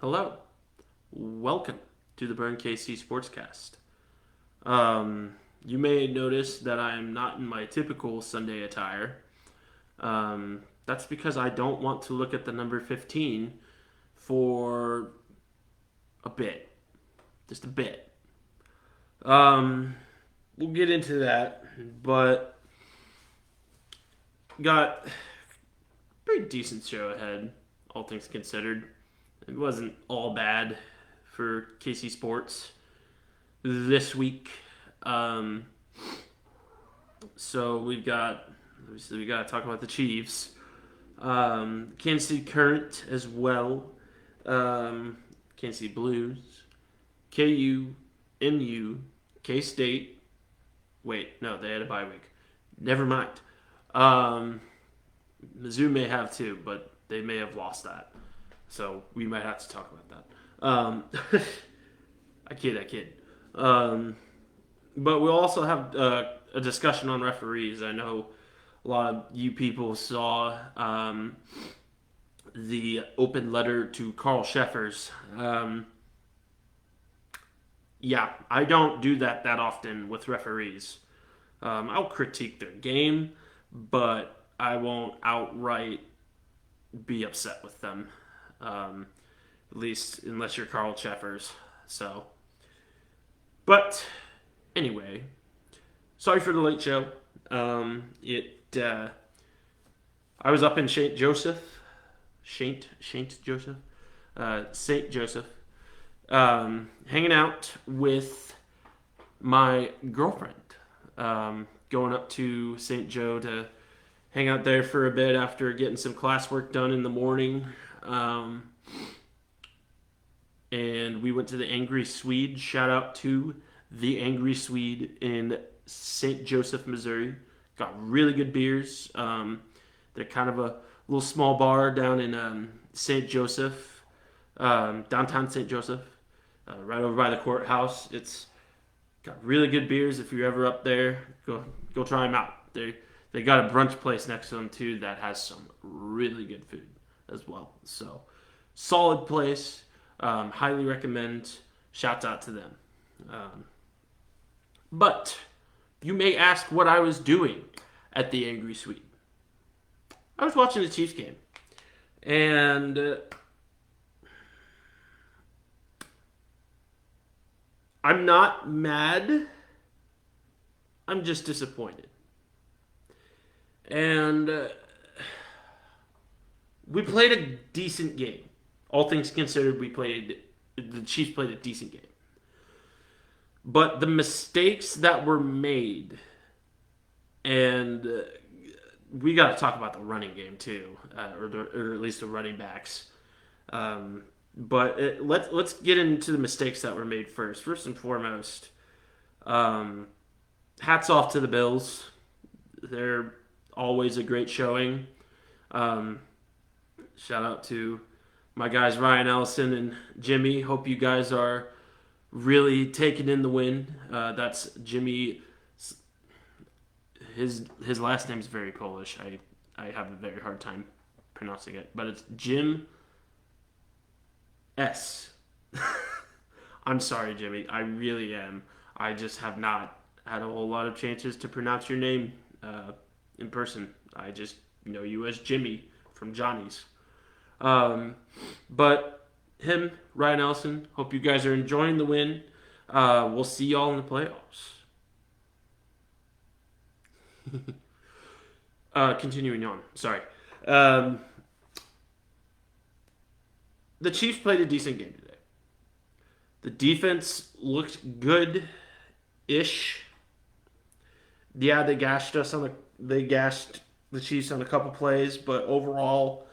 Hello, welcome to the Burn KC SportsCast. You may notice that I am not in my typical Sunday attire. That's because I don't want to look at the number 15 for a bit. Just a bit. We'll get into that, but got a pretty decent show ahead, all things considered. It wasn't all bad for KC Sports this week. Um, so obviously we got to talk about the Chiefs. Kansas City Current as well. Kansas City Blues. KU, NU, K-State. Wait, no, they had a bye week. Never mind. Mizzou may have too, but they may have lost that. So we might have to talk about that. I kid. But we'll also have a discussion on referees. I know a lot of you people saw the open letter to Carl Sheffers. Yeah, I don't do that often with referees. I'll critique their game, but I won't outright be upset with them. At least unless you're Carl Sheffers. So, but anyway, sorry for the late show. I was up in Saint Joseph, hanging out with my girlfriend. Going up to St. Joe to hang out there for a bit after getting some classwork done in the morning. And we went to the Angry Swede. Shout out to the Angry Swede in St. Joseph, Missouri. Got really good beers. They're kind of a little small bar down in St. Joseph, downtown St. Joseph, right over by the courthouse. It's got really good beers. If you're ever up there, go try them out. They got a brunch place next to them too that has some really good food as well. So solid place. Highly recommend. Shouts out to them. But you may ask what I was doing at the Angry Swede. I was watching the Chiefs game. And I'm not mad. I'm just disappointed. And we played a decent game. All things considered, the Chiefs played a decent game. But the mistakes that were made, and we got to talk about the running game too, or at least the running backs. But let's get into the mistakes that were made first. First and foremost, hats off to the Bills. They're always a great showing. Shout out to my guys Ryan Ellison and Jimmy. Hope you guys are really taking in the win. That's Jimmy. His last name's very Polish. I have a very hard time pronouncing it, but it's Jim S. I'm sorry, Jimmy. I really am. I just have not had a whole lot of chances to pronounce your name in person. I just know you as Jimmy from Johnny's. But him, Ryan Ellison, hope you guys are enjoying the win. We'll see y'all in the playoffs. Continuing on. Sorry. The Chiefs played a decent game today. The defense looked good-ish. Yeah, they gashed the Chiefs on a couple plays, but overall,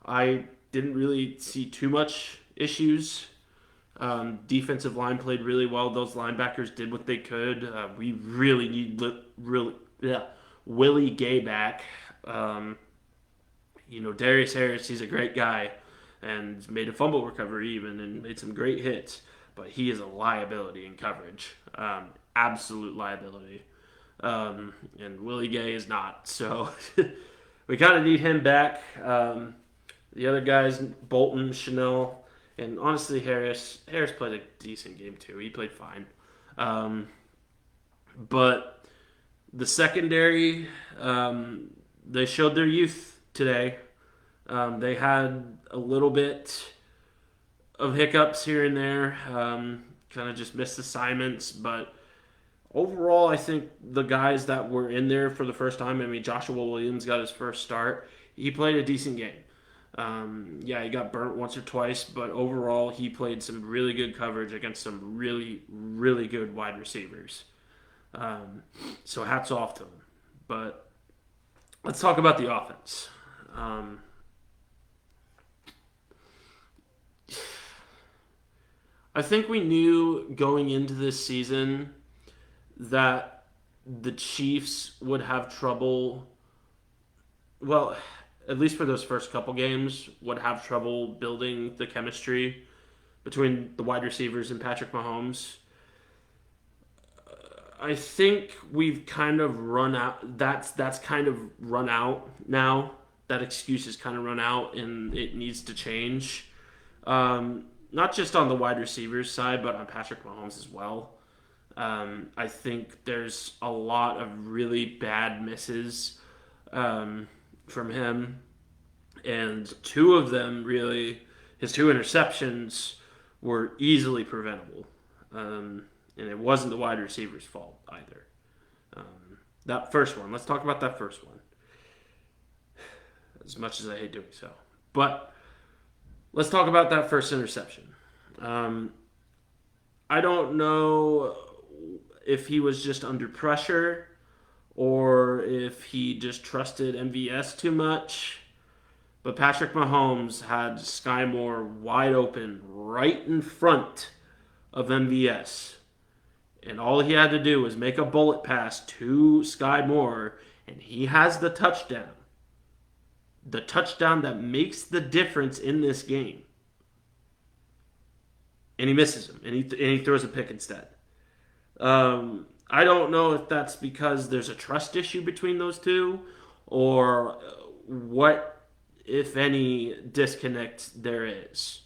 I didn't really see too much issues. Defensive line played really well. Those linebackers did what they could. We really need Willie Gay back. Darius Harris, he's a great guy and made a fumble recovery even and made some great hits, but he is a liability in coverage. Absolute liability. And Willie Gay is not. So we kind of need him back. The other guys, Bolton, Chanel, And honestly, Harris played a decent game too. He played fine. Um, but the secondary, they showed their youth today. They had a little bit of hiccups here and there, kind of just missed assignments. But overall, I think the guys that were in there for the first time, I mean, Joshua Williams got his first start. He played a decent game. Yeah, he got burnt once or twice, but overall, he played some really good coverage against some really, really good wide receivers. So hats off to him. But let's talk about the offense. Um, I think we knew going into this season that the Chiefs would have trouble. Well, at least for those first couple games, would have trouble building the chemistry between the wide receivers and Patrick Mahomes. I think we've kind of run out. That's kind of run out now. That excuse has kind of run out, and it needs to change. Not just on the wide receivers side, but on Patrick Mahomes as well. I think there's a lot of really bad misses from him, and two of them really, his two interceptions were easily preventable, and it wasn't the wide receiver's fault either. That first one, let's talk about that first one. As much as I hate doing so, but let's talk about that first interception. I don't know if he was just under pressure or if he just trusted MVS too much. But Patrick Mahomes had Sky Moore wide open right in front of MVS. And all he had to do was make a bullet pass to Sky Moore, and he has the touchdown. The touchdown that makes the difference in this game. And he misses him, and he throws a pick instead. I don't know if that's because there's a trust issue between those two, or what, if any, disconnect there is.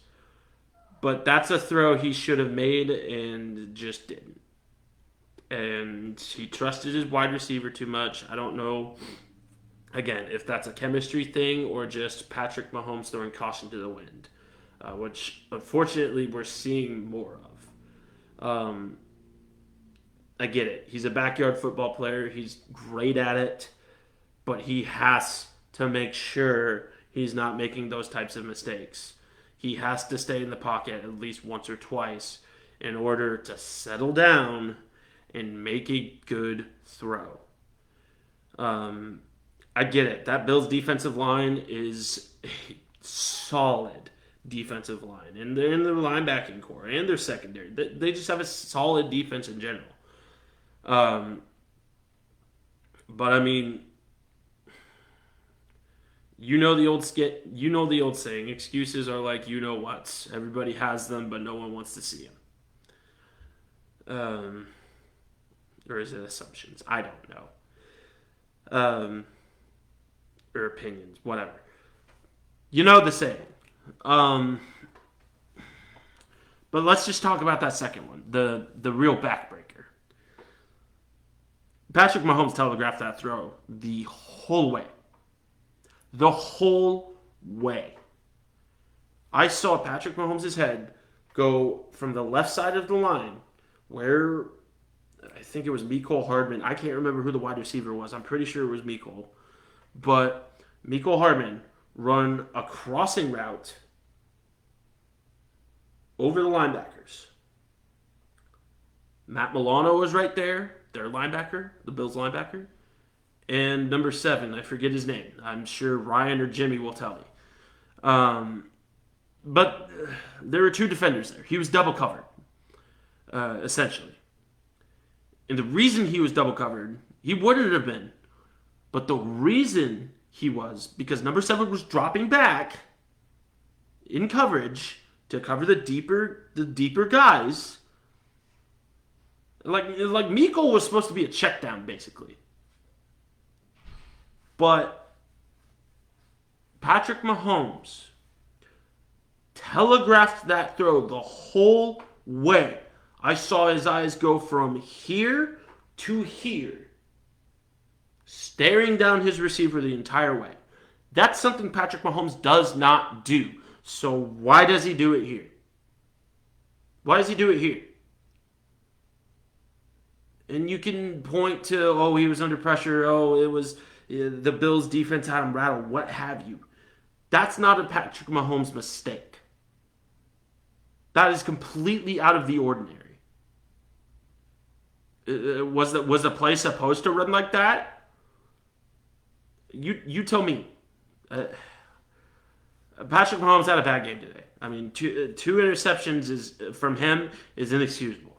But that's a throw he should have made and just didn't. And he trusted his wide receiver too much. I don't know, again, if that's a chemistry thing or just Patrick Mahomes throwing caution to the wind, which unfortunately we're seeing more of. I get it. He's a backyard football player. He's great at it, but he has to make sure he's not making those types of mistakes. He has to stay in the pocket at least once or twice in order to settle down and make a good throw. I get it. That Bills defensive line is a solid defensive line, and they're in their linebacking core and their secondary. They just have a solid defense in general. But I mean, you know the old saying: excuses are like you know what's. Everybody has them, but no one wants to see them. Or is it assumptions? I don't know. Or opinions, whatever. You know the saying. But let's just talk about that second one, the real backbreaker. Patrick Mahomes telegraphed that throw the whole way. The whole way. I saw Patrick Mahomes' head go from the left side of the line, where I think it was Mecole Hardman. I can't remember who the wide receiver was. I'm pretty sure it was Mecole. But Mecole Hardman run a crossing route over the linebackers. Matt Milano was right there, their linebacker, the Bills linebacker. And number 7, I forget his name. I'm sure Ryan or Jimmy will tell me. But there were 2 defenders there. He was double covered, essentially. And the reason he was double covered, he wouldn't have been. But the reason he was, because number 7 was dropping back in coverage to cover the deeper guys. Like Mecole was supposed to be a check down, basically. But Patrick Mahomes telegraphed that throw the whole way. I saw his eyes go from here to here, staring down his receiver the entire way. That's something Patrick Mahomes does not do. So why does he do it here? Why does he do it here? And you can point to, oh, he was under pressure. Oh, it was the Bills' defense had him rattled. What have you? That's not a Patrick Mahomes mistake. That is completely out of the ordinary. Was the play supposed to run like that? You tell me. Patrick Mahomes had a bad game today. I mean, two interceptions from him is inexcusable.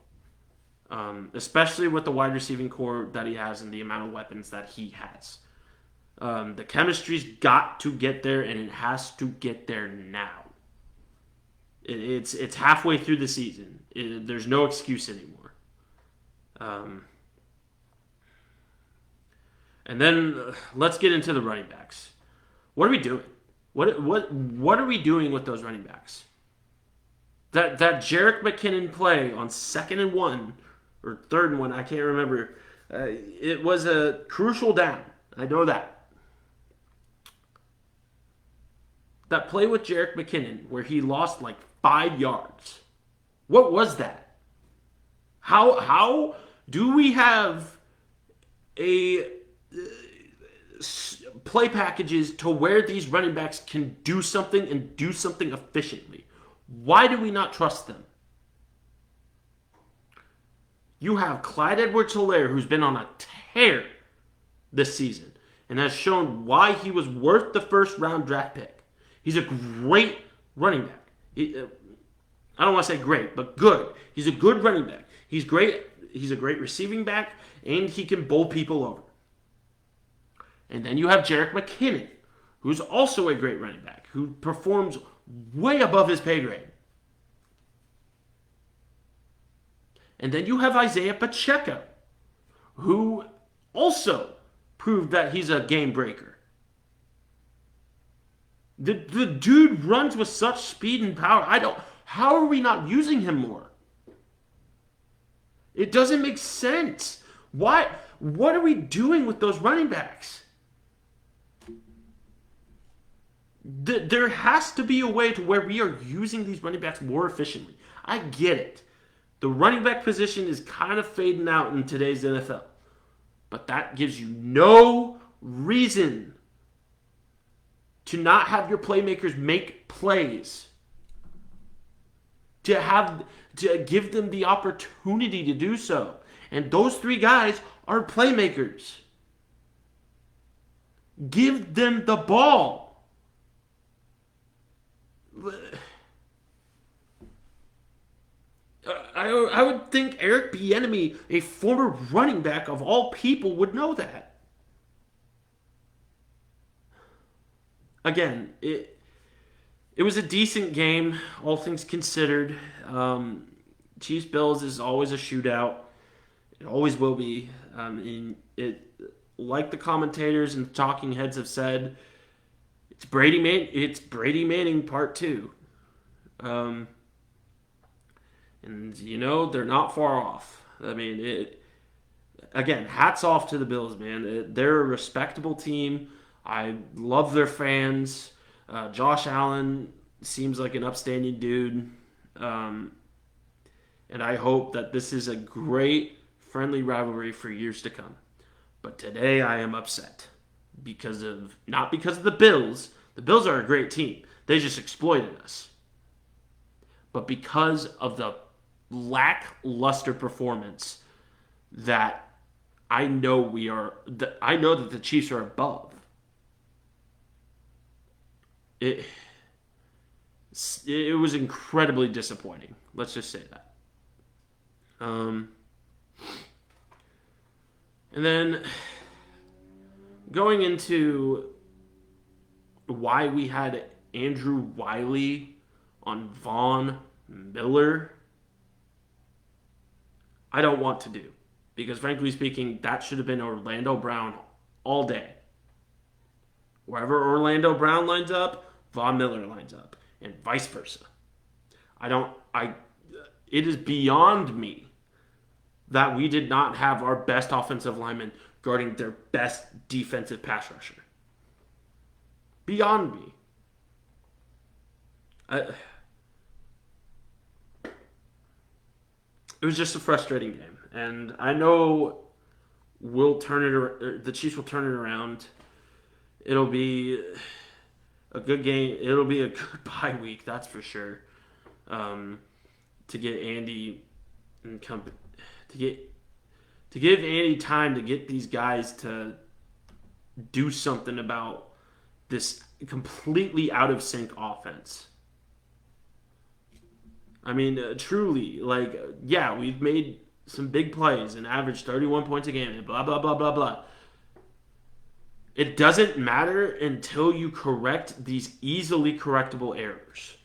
Especially with the wide receiving core that he has and the amount of weapons that he has. The chemistry's got to get there, and it has to get there now. It's halfway through the season. There's no excuse anymore. And then let's get into the running backs. What are we doing? What are we doing with those running backs? That Jerick McKinnon play on 2nd and 1 or 3rd and 1, I can't remember. It was a crucial down. I know that. That play with Jerick McKinnon where he lost like 5 yards. What was that? How do we have a play packages to where these running backs can do something and do something efficiently? Why do we not trust them? You have Clyde Edwards-Helaire, who's been on a tear this season and has shown why he was worth the first-round draft pick. He's a great running back. I don't want to say great, but good. He's a good running back. He's great. He's a great receiving back, and he can bowl people over. And then you have Jerick McKinnon, who's also a great running back, who performs way above his pay grade. And then you have Isaiah Pacheco, who also proved that he's a game breaker. The dude runs with such speed and power. How are we not using him more? It doesn't make sense. What are we doing with those running backs? There has to be a way to where we are using these running backs more efficiently. I get it. The running back position is kind of fading out in today's NFL. But that gives you no reason to not have your playmakers make plays. To give them the opportunity to do so. And those 3 guys are playmakers. Give them the ball. I would think Eric Bieniemy, a former running back of all people, would know that. Again, it was a decent game, all things considered. Chiefs-Bills is always a shootout. It always will be. Like the commentators and talking heads have said, it's Brady Manning part 2. And, they're not far off. I mean, again, hats off to the Bills, man. They're a respectable team. I love their fans. Josh Allen seems like an upstanding dude. And I hope that this is a great, friendly rivalry for years to come. But today I am upset. Not because of the Bills. The Bills are a great team. They just exploited us. But because of the lackluster performance that I know that the Chiefs are above. It was incredibly disappointing. Let's just say that. And then going into why we had Andrew Wiley on Von Miller, I don't want to do. Because frankly speaking, that should have been Orlando Brown all day. Wherever Orlando Brown lines up, Von Miller lines up. and vice versa. I don't. I. It is beyond me that we did not have our best offensive lineman guarding their best defensive pass rusher. Beyond me. It was just a frustrating game, and I know we'll turn it. The Chiefs will turn it around. It'll be a good game. It'll be a good bye week, that's for sure. To get Andy and company to give Andy time to get these guys to do something about this completely out of sync offense. I mean, truly, yeah, we've made some big plays and averaged 31 points a game and blah, blah, blah, blah, blah. It doesn't matter until you correct these easily correctable errors,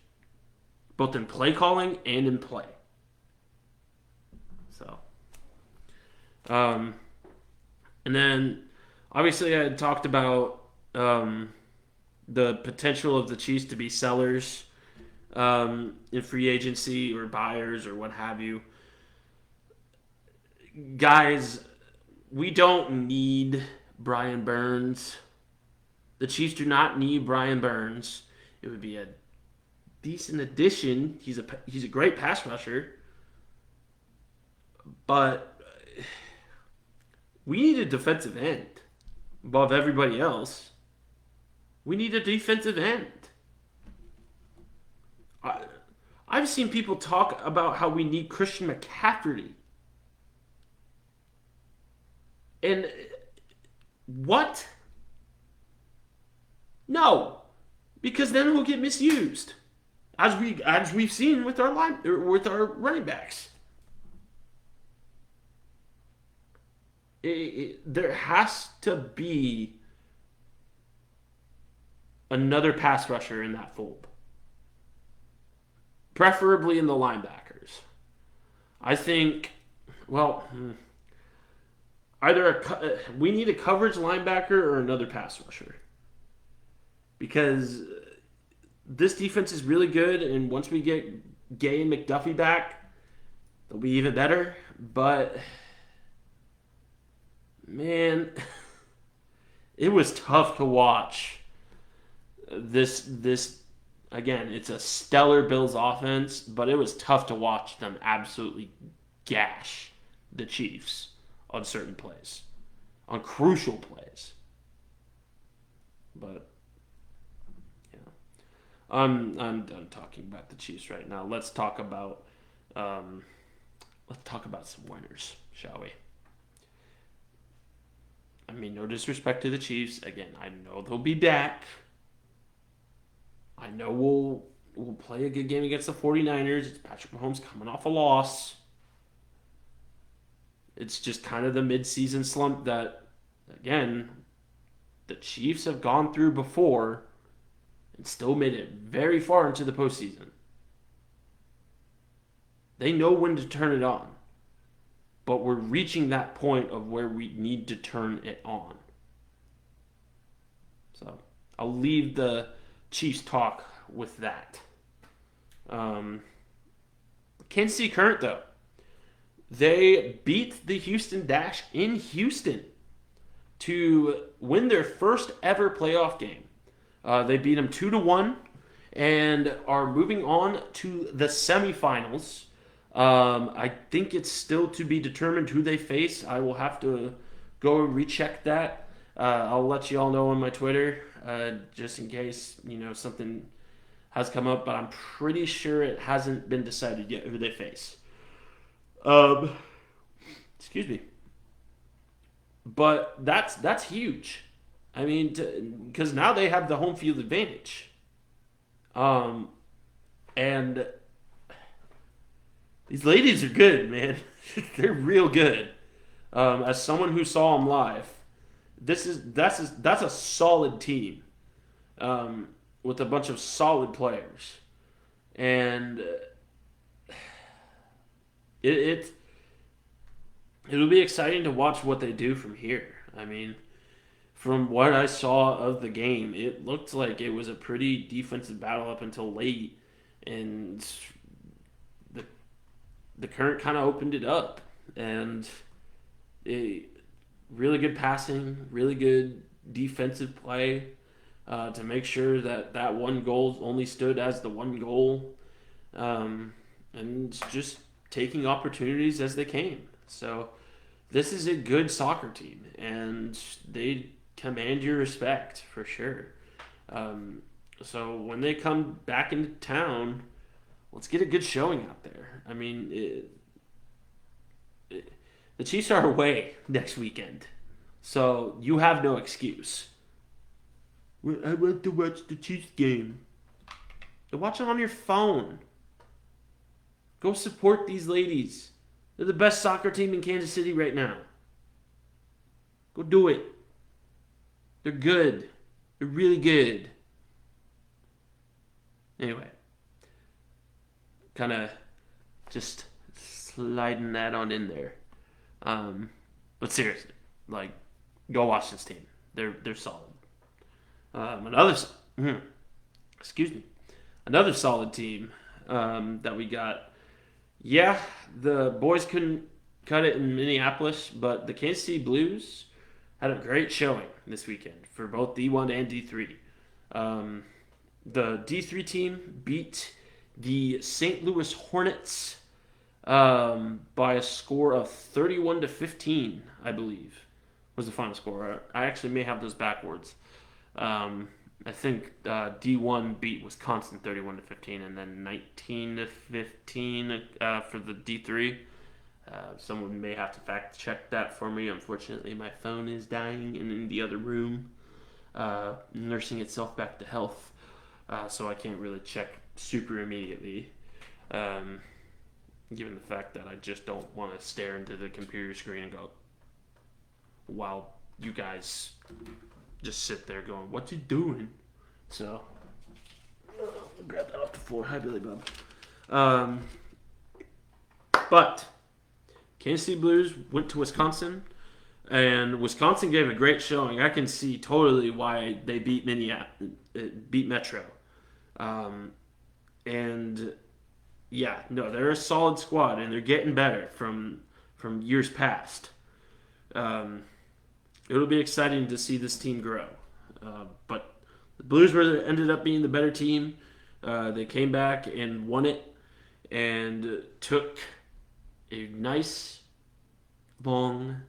both in play calling and in play. So, and then obviously I had talked about the potential of the Chiefs to be sellers in free agency or buyers or what have you. Guys, we don't need Brian Burns. The Chiefs do not need Brian Burns. It would be a decent addition. He's a great pass rusher. But we need a defensive end above everybody else. We need a defensive end. I've seen people talk about how we need Christian McCaffrey. And what? No, because then he'll get misused, as we've seen with our running backs. There has to be another pass rusher in that fold, preferably in the linebackers. I think, well, either we need a coverage linebacker or another pass rusher, because this defense is really good, and once we get Gay and McDuffie back, they'll be even better. But man, it was tough to watch. This again, it's a stellar Bills offense, but it was tough to watch them absolutely gash the Chiefs on certain plays, on crucial plays. But yeah, I'm done talking about the Chiefs right now. Let's talk about some winners, shall we? I mean, no disrespect to the Chiefs. Again, I know they'll be back. I know we'll play a good game against the 49ers. It's Patrick Mahomes coming off a loss. It's just kind of the midseason slump that, again, the Chiefs have gone through before and still made it very far into the postseason. They know when to turn it on. But we're reaching that point of where we need to turn it on. So I'll leave the Chiefs talk with that. Kansas City Current, though. They beat the Houston Dash in Houston to win their first ever playoff game. They beat them 2-1 and are moving on to the semifinals. I think it's still to be determined who they face. I will have to go recheck that. I'll let you all know on my Twitter, just in case something has come up. But I'm pretty sure it hasn't been decided yet who they face. Excuse me. But that's huge. I mean, because now they have the home field advantage. And these ladies are good, man. They're real good. As someone who saw them live, that's a solid team, with a bunch of solid players, and it'll be exciting to watch what they do from here. I mean, from what I saw of the game, it looked like it was a pretty defensive battle up until late, and the the current kind of opened it up, and it really good passing, really good defensive play to make sure that that one goal only stood as the one goal, and just taking opportunities as they came. So this is a good soccer team, and they command your respect for sure. Um, so when they come back into town, let's get a good showing out there. I mean, the Chiefs are away next weekend, so you have no excuse. Well, I want to watch the Chiefs game. Watch it on your phone. Go support these ladies. They're the best soccer team in Kansas City right now. Go do it. They're good. They're really good. Anyway, kind of just sliding that on in there. But seriously, like, go watch this team. They're solid. Another, excuse me, another solid team that we got. Yeah, the boys couldn't cut it in Minneapolis, but the Kansas City Blues had a great showing this weekend for both D1 and D3. The D3 team beat the St. Louis Hornets by a score of 31-15, I believe, was the final score. I actually may have those backwards. I think D1 beat Wisconsin 31-15, and then 19-15 for the D3. Someone may have to fact check that for me. Unfortunately, my phone is dying and in the other room, nursing itself back to health, so I can't really check super immediately. Given the fact that I just don't want to stare into the computer screen and go, while you guys just sit there going, "What you doing?" So, grab that off the floor. Hi, Billy Bob. But Kansas City Blues went to Wisconsin, and Wisconsin gave a great showing. I can see totally why they beat beat Metro, and yeah, no, they're a solid squad, and they're getting better from years past. It'll be exciting to see this team grow. But the Blues ended up being the better team. They came back and won it, and took a nice, long,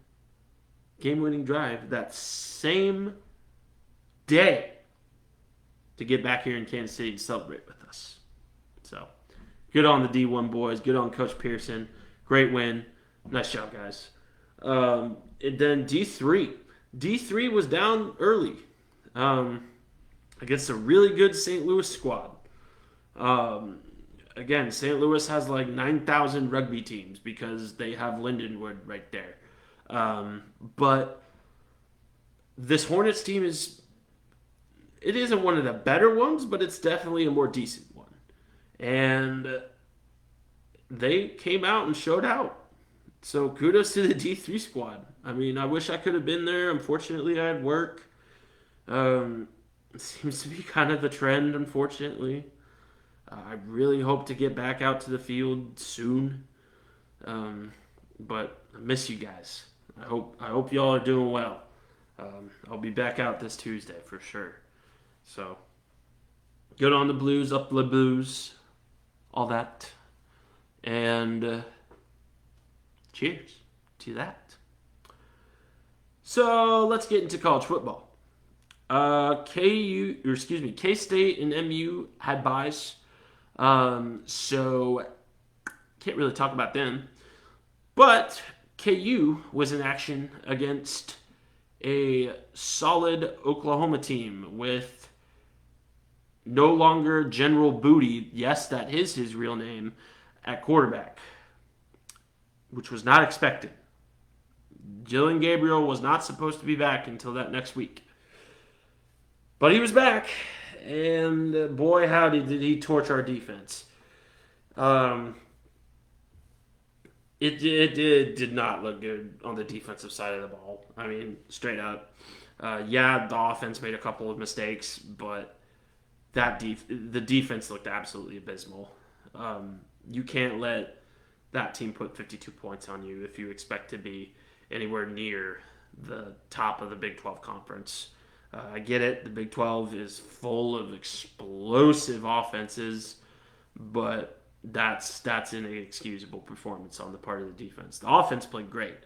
game-winning drive that same day to get back here in Kansas City and celebrate with us. So, good on the D1 boys. Good on Coach Pearson. Great win. Nice job, guys. And then D3. D3 was down early against a really good St. Louis squad. Again, St. Louis has like 9,000 rugby teams because they have Lindenwood right there. But this Hornets team it isn't one of the better ones, but it's definitely a more decent one. And they came out and showed out. So kudos to the D3 squad. I mean, I wish I could have been there. Unfortunately, I had work. It seems to be kind of the trend, unfortunately. I really hope to get back out to the field soon. But I miss you guys. I hope y'all are doing well. I'll be back out this Tuesday for sure. So, good on the Blues, up the Blues, all that. And cheers to that. So, let's get into college football. K-State and MU had byes. So can't really talk about them. But KU was in action against a solid Oklahoma team with no longer General Booty, yes, that is his real name, at quarterback, which was not expected. Dylan Gabriel was not supposed to be back until that next week. But he was back, and boy, howdy, did he torch our defense. It did not look good on the defensive side of the ball. I mean, straight up. Yeah, the offense made a couple of mistakes, but the defense looked absolutely abysmal. You can't let that team put 52 points on you if you expect to be anywhere near the top of the Big 12 conference. I get it. The Big 12 is full of explosive offenses, but that's an inexcusable performance on the part of the defense. The offense played great,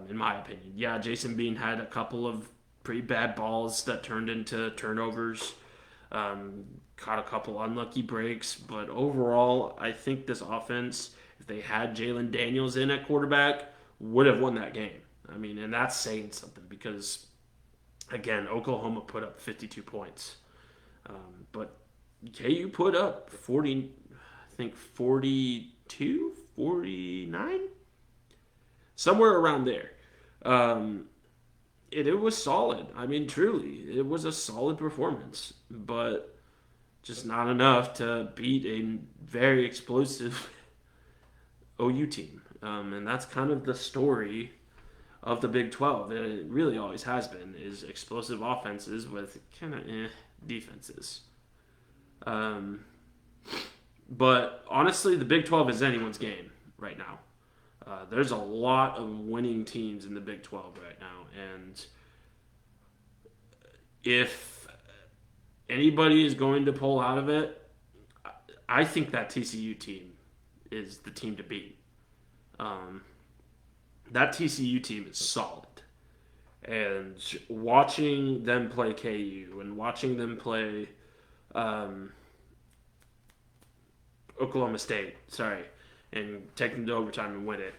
in my opinion. Yeah, Jason Bean had a couple of pretty bad balls that turned into turnovers. Caught a couple unlucky breaks, but overall, I think this offense, if they had Jalen Daniels in at quarterback, would have won that game. I mean, and that's saying something because, again, Oklahoma put up 52 points, but KU put up 40, I think 42, 49, somewhere around there. It was solid. I mean, truly, it was a solid performance, but just not enough to beat a very explosive OU team. And that's kind of the story of the Big 12. It really always has been, is explosive offenses with kind of defenses. But honestly, the Big 12 is anyone's game right now. There's a lot of winning teams in the Big 12 right now, and if anybody is going to pull out of it, I think that TCU team is the team to beat. That TCU team is solid, and watching them play KU and watching them play Oklahoma State, and take them to overtime and win it.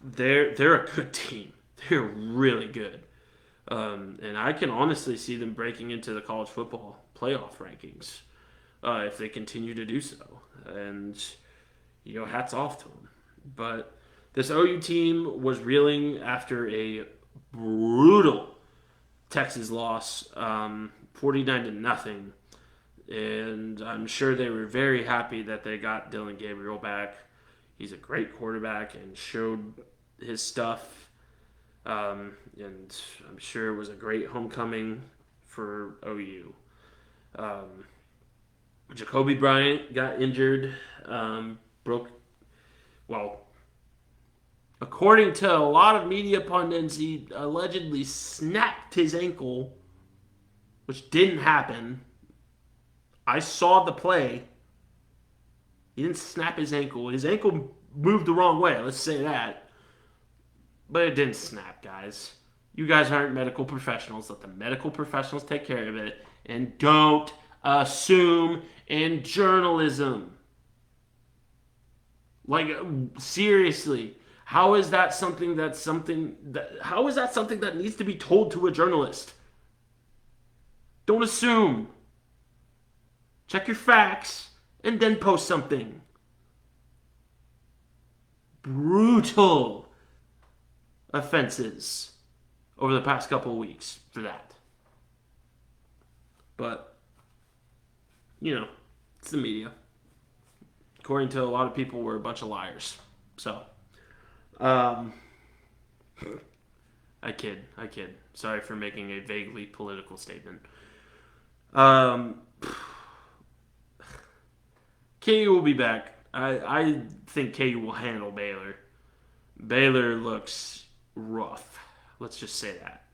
They're a good team. They're really good. And I can honestly see them breaking into the college football playoff rankings if they continue to do so. And, hats off to them. But this OU team was reeling after a brutal Texas loss, 49-0. And I'm sure they were very happy that they got Dylan Gabriel back. He's a great quarterback and showed his stuff. And I'm sure it was a great homecoming for OU. Jacoby Bryant got injured. According to a lot of media pundits, he allegedly snapped his ankle, which didn't happen. I saw the play. He didn't snap his ankle. His ankle moved the wrong way, let's say that. But it didn't snap, guys. You guys aren't medical professionals. Let the medical professionals take care of it. And don't assume in journalism. Like, seriously. How is that something that needs to be told to a journalist? Don't assume. Check your facts and then post something. Brutal offenses over the past couple of weeks for that. But, it's the media. According to a lot of people, we're a bunch of liars. So, I kid. Sorry for making a vaguely political statement. KU will be back. I think KU will handle Baylor. Baylor looks rough. Let's just say that.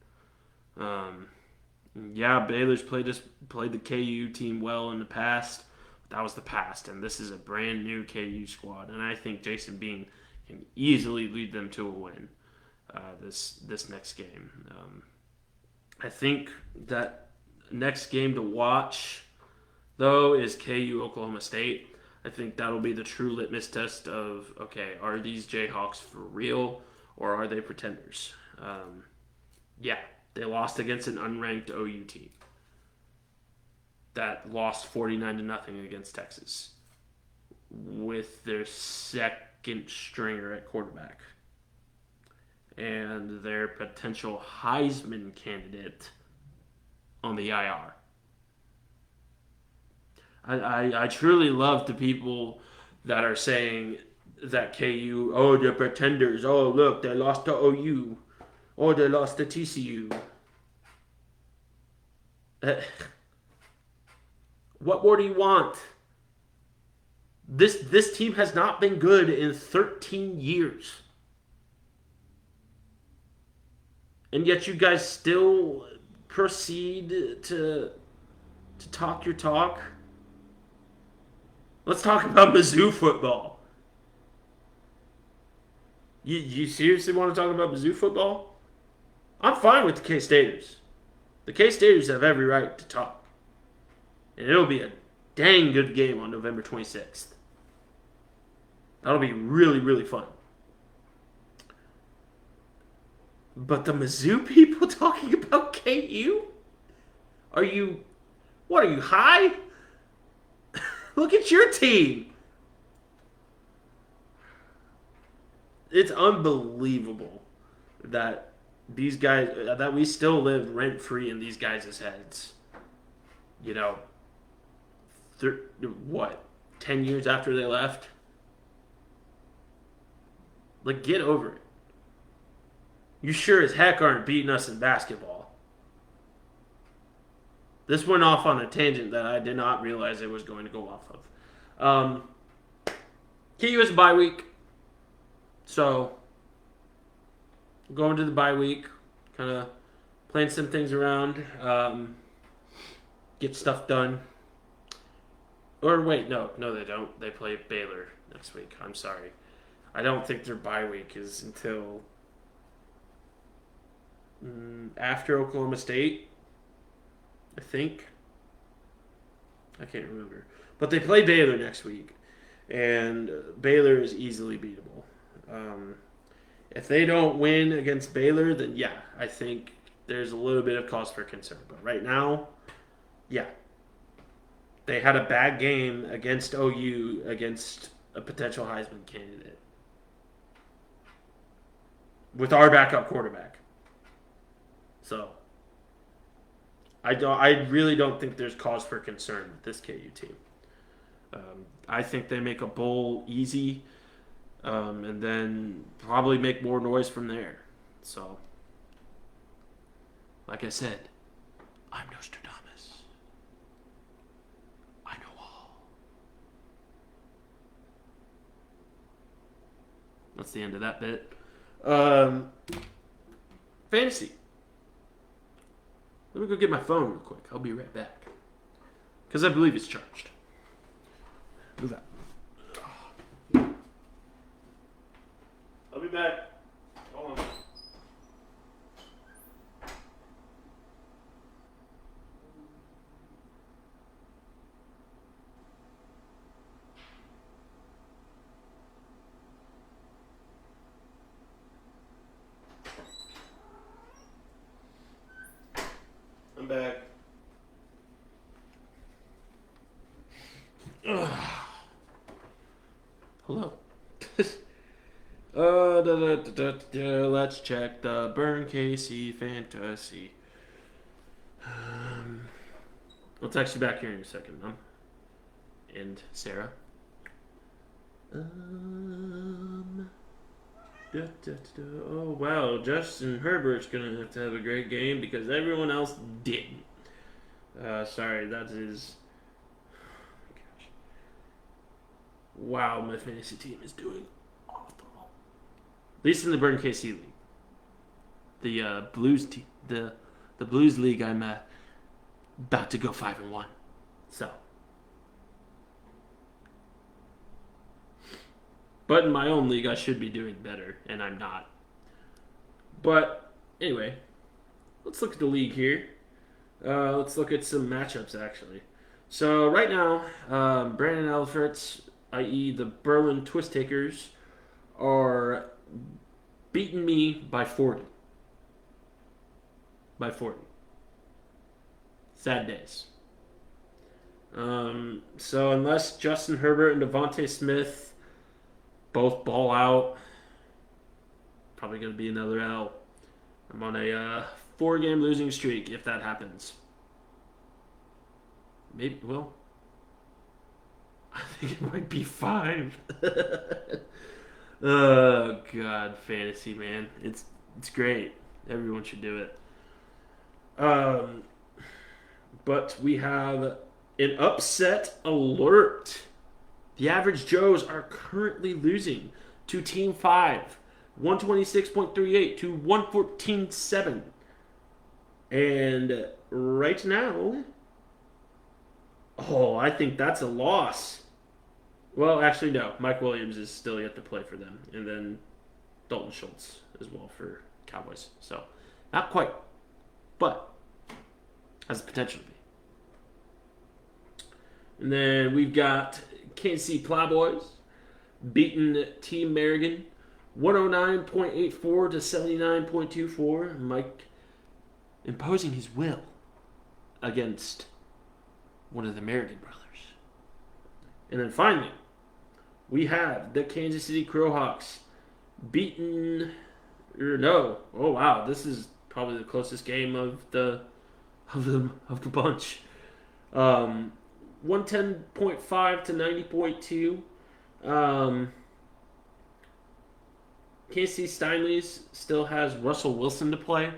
Baylor's played the KU team well in the past. But that was the past, and this is a brand new KU squad. And I think Jason Bean can easily lead them to a win this next game. I think that next game to watch, though, is KU Oklahoma State. I think that'll be the true litmus test of, okay, are these Jayhawks for real or are they pretenders? They lost against an unranked OU team that lost 49-0 against Texas with their second stringer at quarterback and their potential Heisman candidate on the IR. I truly love the people that are saying that KU, they're pretenders. Oh, look, they lost to OU. Oh, they lost to TCU. What more do you want? This team has not been good in 13 years. And yet you guys still proceed to talk your talk. Let's talk about Mizzou football. You seriously want to talk about Mizzou football? I'm fine with the K-Staters. The K-Staters have every right to talk. And it'll be a dang good game on November 26th. That'll be really, really fun. But the Mizzou people talking about KU? What are you, high? Look at your team. It's unbelievable that these guys, that we still live rent free in these guys' heads. You know, what, 10 years after they left? Like, get over it. You sure as heck aren't beating us in basketball. This went off on a tangent that I did not realize it was going to go off of. KU is a bye week. So, going to the bye week, kind of playing some things around, get stuff done. Or wait, no, they don't. They play Baylor next week. I'm sorry. I don't think their bye week is until after Oklahoma State, I think. I can't remember. But they play Baylor next week, and Baylor is easily beatable. If they don't win against Baylor, then yeah, I think there's a little bit of cause for concern. But right now, yeah. They had a bad game against OU against a potential Heisman candidate with our backup quarterback. So I really don't think there's cause for concern with this KU team. I think they make a bowl easy, and then probably make more noise from there. So, like I said, I'm Nostradamus. I know all. That's the end of that bit. Fantasy. Let me go get my phone real quick. I'll be right back. Because I believe it's charged. Move that. I'll be back. Hold on. I'm back. Ugh. Hello. Let's check the Burn KC fantasy. I'll text you back here in a second, Mom. And Sarah. Oh wow, Justin Herbert's gonna have to have a great game because everyone else didn't. Sorry, that is. Oh gosh. Wow, my fantasy team is doing awful. At least in the Burn KC League, the Blues team, the Blues League, I'm about to go 5-1. So. But in my own league, I should be doing better, and I'm not. But anyway, let's look at the league here. Let's look at some matchups, actually. So right now, Brandon Alfred's, i.e. the Berlin Twist Takers, are beating me by 40. By 40. Sad days. So unless Justin Herbert and Devontae Smith both ball out, probably going to be another L. I'm on a 4-game losing streak if that happens. Maybe, well, I think it might be 5. Oh, God, fantasy, man. It's great. Everyone should do it. But we have an upset alert. The average Joes are currently losing to Team 5, 126.38 to 114.7. And right now, I think that's a loss. Well, actually, no. Mike Williams is still yet to play for them. And then Dalton Schultz as well for Cowboys. So, not quite, but has the potential to be. And then we've got Kansas City Plowboys beating Team Merrigan 109.84 to 79.24. Mike imposing his will against one of the Merrigan brothers. And then finally, we have the Kansas City Crowhawks beaten. No, oh wow, this is probably the closest game of the bunch. 110.5 to 90.2. Kansas City Steinleys still has Russell Wilson to play.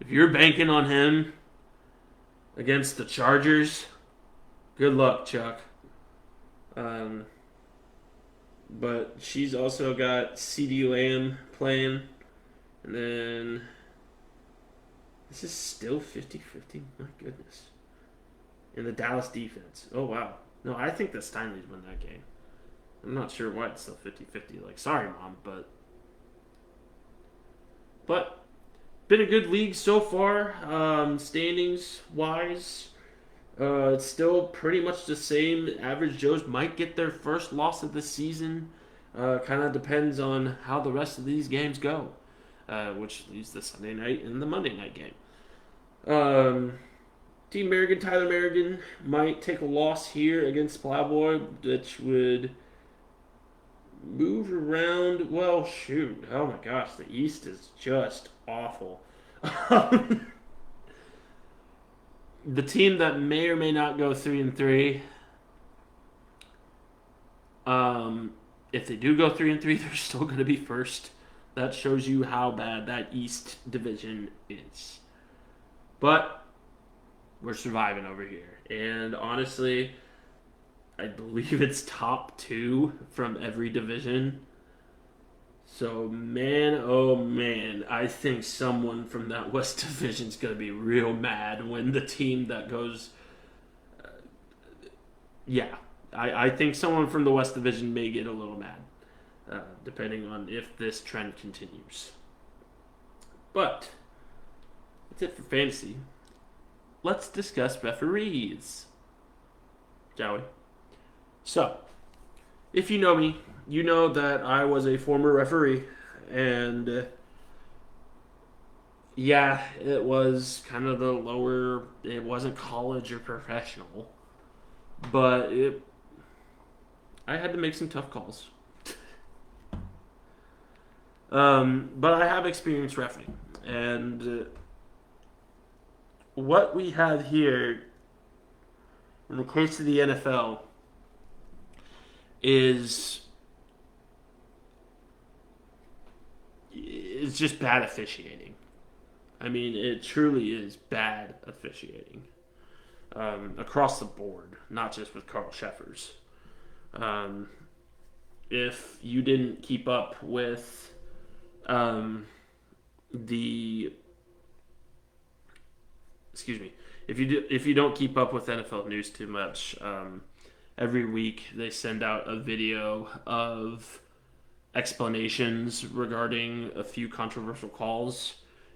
If you're banking on him against the Chargers, good luck, Chuck. But she's also got CeeDee Lamb playing. And then this is still 50-50. My goodness. And the Dallas defense. Oh, wow. No, I think the Steinleys win that game. I'm not sure why it's still 50-50. Like, sorry, Mom, but been a good league so far. Standings-wise, it's still pretty much the same. Average Joes might get their first loss of the season. Kind of depends on how the rest of these games go, which leaves the Sunday night and the Monday night game. Team Merrigan, Tyler Merrigan, might take a loss here against Plowboy, which would move around. Well, shoot. Oh my gosh, the East is just awful. The team that may or may not go 3-3. If they do go 3-3, they're still going to be first. That shows you how bad that East division is. But we're surviving over here. And honestly, I believe it's top 2 from every division. So, man, oh man, I think someone from that West Division is going to be real mad when the team that goes... I think someone from the West Division may get a little mad, depending on if this trend continues. But, that's it for fantasy. Let's discuss referees, shall we? So, if you know me, you know that I was a former referee, and it was kind of the lower, it wasn't college or professional, but I had to make some tough calls. But I have experience refereeing, and what we have here, in the case of the NFL, is just bad officiating. I mean, it truly is bad officiating across the board, not just with Carl Sheffers. If you didn't keep up with if you don't keep up with NFL news too much, every week they send out a video of explanations regarding a few controversial calls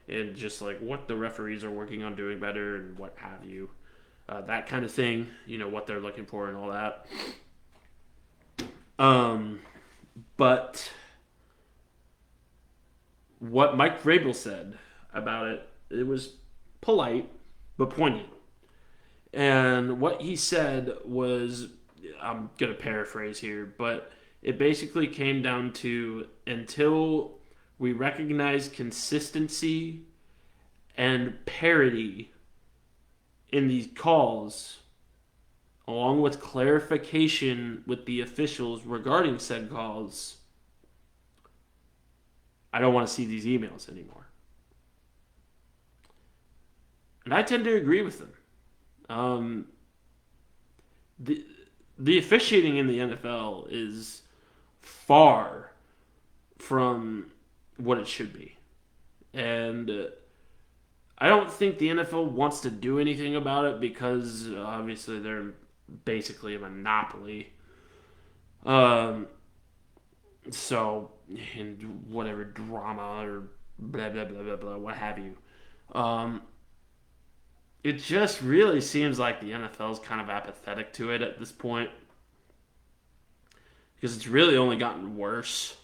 and just like what the referees are working on doing better and what have you. That kind of thing, what they're looking for and all that. But what Mike Vrabel said about it was polite but poignant. And what he said was, I'm going to paraphrase here, but it basically came down to, until we recognize consistency and parity in these calls, along with clarification with the officials regarding said calls, I don't want to see these emails anymore. And I tend to agree with them. Um, the the officiating in the NFL is far from what it should be, and I don't think the NFL wants to do anything about it because obviously they're basically a monopoly. Um, so and whatever drama or blah blah blah blah blah what have you. Um, it just really seems like the NFL is kind of apathetic to it at this point because it's really only gotten worse.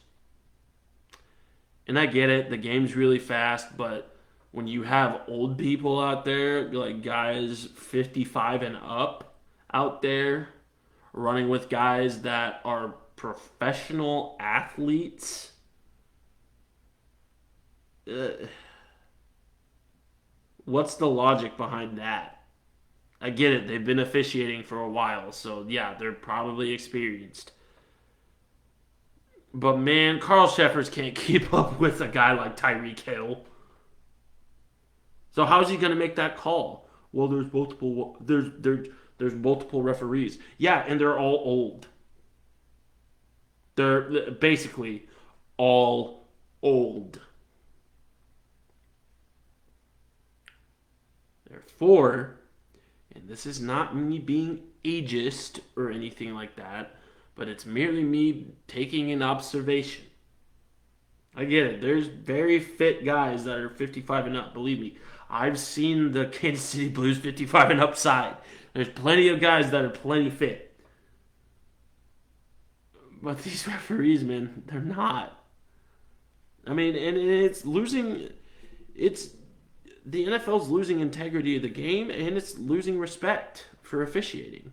And I get it, the game's really fast, but when you have old people out there, like guys 55 and up out there, running with guys that are professional athletes, uh, what's the logic behind that? I get it, they've been officiating for a while, so yeah, they're probably experienced. But man, Carl Sheffers can't keep up with a guy like Tyreek Hill. So how's he going to make that call? Well, there's multiple referees. Yeah, and they're all old. They're basically all old. Therefore, and this is not me being ageist or anything like that, but it's merely me taking an observation. I get it. There's very fit guys that are 55 and up. Believe me, I've seen the Kansas City Blues 55 and up side. There's plenty of guys that are plenty fit. But these referees, man, they're not. I mean, and it's losing. It's the NFL's losing integrity of the game, and it's losing respect for officiating.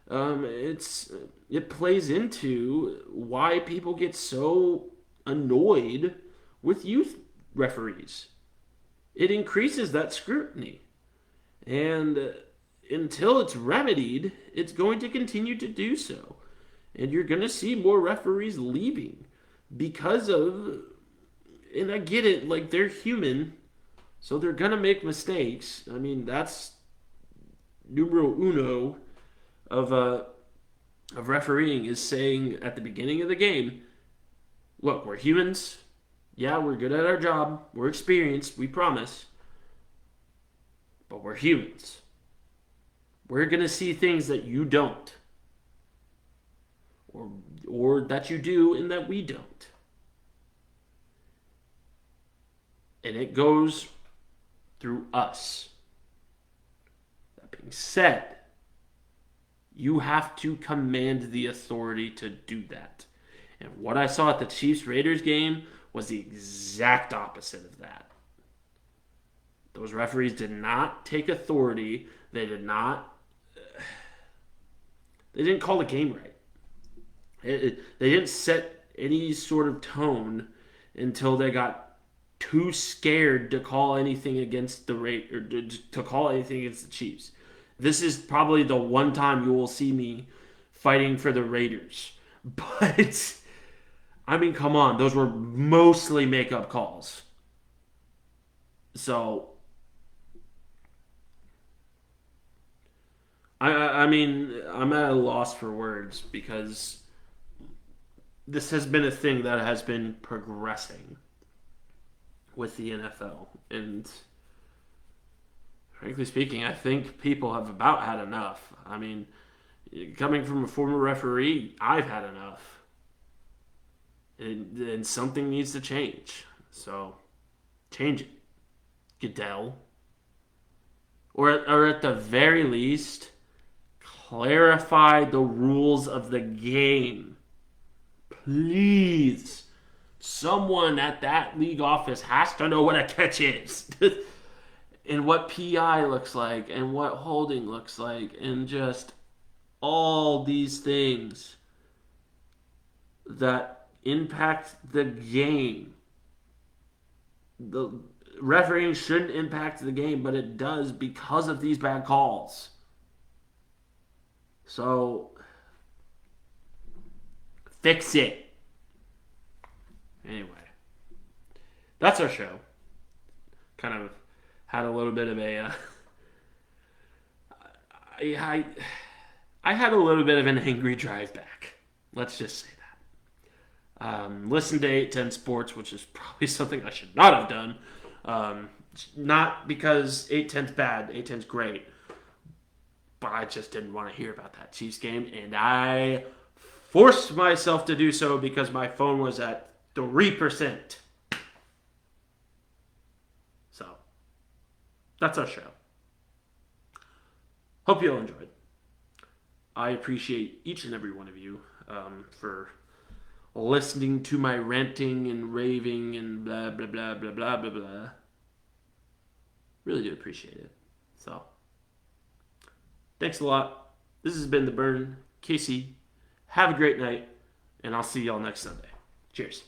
It plays into why people get so annoyed with youth referees. It increases that scrutiny, and until it's remedied, it's going to continue to do so, and you're going to see more referees leaving because of. And I get it, like they're human, so they're gonna make mistakes. I mean, that's numero uno of refereeing is saying at the beginning of the game, look, we're humans. Yeah, we're good at our job. We're experienced, we promise. But we're humans. We're gonna see things that you don't. Or or that you do and that we don't. And it goes through us. That being said, you have to command the authority to do that. And what I saw at the Chiefs Raiders game was the exact opposite of that. Those referees did not take authority. They didn't call the game right. They didn't set any sort of tone until they got too scared to call anything against the or to call anything against the Chiefs. This is probably the one time you will see me fighting for the Raiders. But I mean, come on, those were mostly makeup calls. So I mean, I'm at a loss for words because this has been a thing that has been progressing with the NFL. And frankly speaking, I think people have about had enough. I mean, coming from a former referee, I've had enough. And something needs to change. So, change it, Goodell. Or at the very least, clarify the rules of the game. Please. Someone at that league office has to know what a catch is. And what PI looks like. And what holding looks like. And just all these things that impact the game. The refereeing shouldn't impact the game, but it does because of these bad calls. So, fix it. Anyway, that's our show. Kind of had a little bit of a I, I had a little bit of an angry drive back. Let's just say that. Listen to 810 Sports, which is probably something I should not have done. Um, Not because 810's bad, 810's great, but I just didn't want to hear about that Chiefs game, and I forced myself to do so because my phone was at 3%. So, that's our show. Hope you all enjoyed. I appreciate each and every one of you for listening to my ranting and raving and blah, blah, blah, blah, blah, blah, blah. Really do appreciate it. So, thanks a lot. This has been The Burn. Casey, have a great night, and I'll see y'all next Sunday. Cheers.